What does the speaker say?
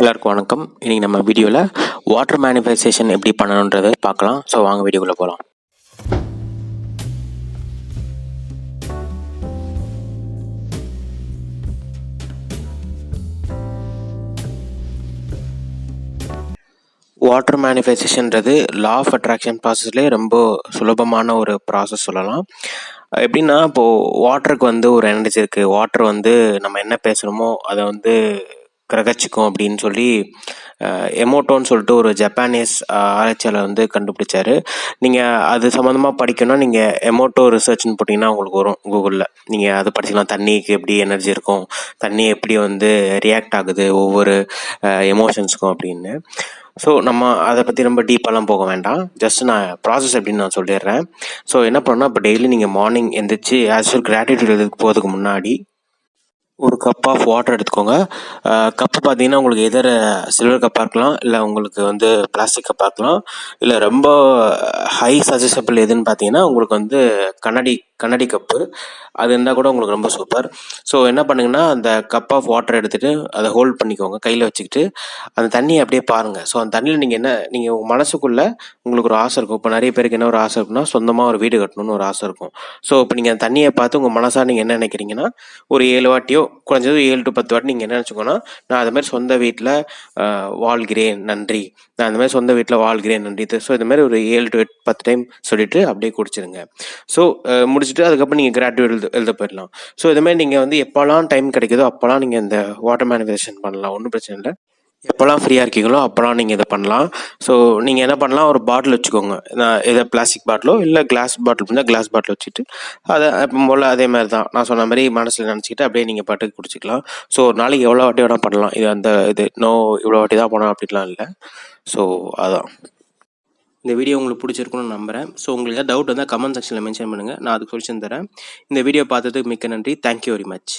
எல்லாருக்கும் வணக்கம். இன்றைக்கி நம்ம வீடியோவில் வாட்டர் மேனிஃபெஸ்டேஷன் எப்படி பண்ணணுன்றதை பார்க்கலாம். ஸோ வாங்க வீடியோக்குள்ளே போகலாம். வாட்டர் மேனிஃபெஸ்டேஷன்றது லா ஆஃப் அட்ராக்ஷன் ப்ராசஸ்லேயே ரொம்ப சுலபமான ஒரு ப்ராசஸ் சொல்லலாம். எப்படின்னா, இப்போது வாட்டருக்கு வந்து ஒரு எனர்ஜி இருக்குது. வாட்டர் வந்து நம்ம என்ன பேசுகிறோமோ அதை வந்து கிரகிச்சிக்கும் அப்படின்னு சொல்லி எமோட்டோன்னு சொல்லிட்டு ஒரு ஜப்பானீஸ் ஆராய்ச்சியாளர் வந்து கண்டுபிடிச்சாரு. நீங்கள் அது சம்மந்தமாக படிக்கணும்னா நீங்கள் எமோட்டோ ரிசர்ச்னு போட்டிங்கன்னா உங்களுக்கு வரும் கூகுளில். நீங்கள் அது படிச்சுக்கலாம். தண்ணிக்கு எப்படி எனர்ஜி இருக்கும், தண்ணி எப்படி வந்து ரியாக்ட் ஆகுது ஒவ்வொரு எமோஷன்ஸுக்கும் அப்படின்னு. ஸோ நம்ம அதை பற்றி ரொம்ப டீப்பாலாம் போக வேண்டாம். ஜஸ்ட் நான் ப்ராசஸ் எப்படின்னு நான் சொல்லிடுறேன். ஸோ என்ன பண்ணால், இப்போ டெய்லி நீங்கள் மார்னிங் எந்திரிச்சு ஆக்சுவல் கிராட்டிடியூட் எழுதுக்கு போகிறதுக்கு முன்னாடி ஒரு கப் ஆஃப் வாட்டர் எடுத்துக்கோங்க. கப்பு பார்த்தீங்கன்னா உங்களுக்கு எதிர சில்வர் கப்பாக இருக்கலாம், இல்லை உங்களுக்கு வந்து பிளாஸ்டிக் கப்பாக இருக்கலாம், இல்லை ரொம்ப ஹை சஜஸ்டபிள் எதுன்னு பார்த்தீங்கன்னா உங்களுக்கு வந்து கண்ணாடி கப்பு அது இருந்தால் கூட உங்களுக்கு ரொம்ப சூப்பர். ஸோ என்ன பண்ணுங்கன்னா, அந்த கப் ஆஃப் வாட்டர் எடுத்துகிட்டு அதை ஹோல்ட் பண்ணிக்கோங்க கையில் வச்சுக்கிட்டு. அந்த தண்ணியை அப்படியே பாருங்கள். ஸோ அந்த தண்ணியில் நீங்கள் உங்கள் மனசுக்குள்ளே உங்களுக்கு ஒரு ஆசை இருக்கும். இப்போ நிறைய பேருக்கு என்ன ஒரு ஆசை இருக்குன்னா, சொந்தமாக ஒரு வீடு கட்டணும்னு ஒரு ஆசை இருக்கும். ஸோ இப்போ நீங்கள் அந்த தண்ணியை பார்த்து உங்கள் மனசாக நீங்கள் என்ன நினைக்கிறீங்கன்னா, ஒரு 7 வாட்டியோ குறைஞ்சது 7 to 10 வாட்டி நீங்கள் என்ன நினச்சிக்கோன்னா, நான் அது மாதிரி சொந்த வீட்டில் வாழ்கிறேன் நன்றி, நான் அந்த மாதிரி சொந்த வீட்டில் வாழ்கிறேன் நன்றி. ஸோ இது மாதிரி ஒரு 7 to 10 டைம் சொல்லிவிட்டு அப்படியே குடிச்சிருங்க. ஸோ முடிச்சுட்டு அதுக்கப்புறம் நீங்கள் கிராட்டிடியூட் எழுத போயிடலாம். ஸோ இதுமாதிரி நீங்கள் வந்து எப்போல்லாம் டைம் கிடைக்குதோ அப்போல்லாம் நீங்கள் இந்த வாட்டர் மேனிஃபெஸ்டேஷன் பண்ணலாம். ஒன்றும் பிரச்சனை இல்லை. எப்போல்லாம் ஃப்ரீயாக இருக்கீங்களோ அப்போல்லாம் நீங்கள் இதை பண்ணலாம். ஸோ நீங்கள் என்ன பண்ணலாம், ஒரு பாட்டில் வச்சுக்கோங்க. நான் எதை பிளாஸ்டிக் பாட்டிலோ இல்லை கிளாஸ் பாட்டில் இருந்தால் கிளாஸ் பாட்டில் வச்சுட்டு அதை எப்போ போல் அதே மாதிரி தான் நான் சொன்ன மாதிரி மனசில் நினச்சிக்கிட்டு அப்படியே நீங்கள் பாட்டுக்கு குடிச்சிக்கலாம். ஸோ ஒரு நாளைக்கு எவ்வளோ வாட்டி வேணால் பண்ணலாம். இது இவ்வளோ வாட்டி தான் போனோம் அப்படின்லாம் இல்லை. ஸோ அதான் இந்த வீடியோ உங்களுக்கு பிடிச்சிருக்குன்னு நம்புகிறேன். ஸோ உங்களுக்கு ஏதாவது டவுட் வந்தால் கமெண்ட் செக்ஷனில் மென்ஷன் பண்ணுங்கள், நான் அதுக்கு சொல்யூஷன் தரேன். இந்த வீடியோ பார்த்ததுக்கு மிக்க நன்றி. Thank you very much.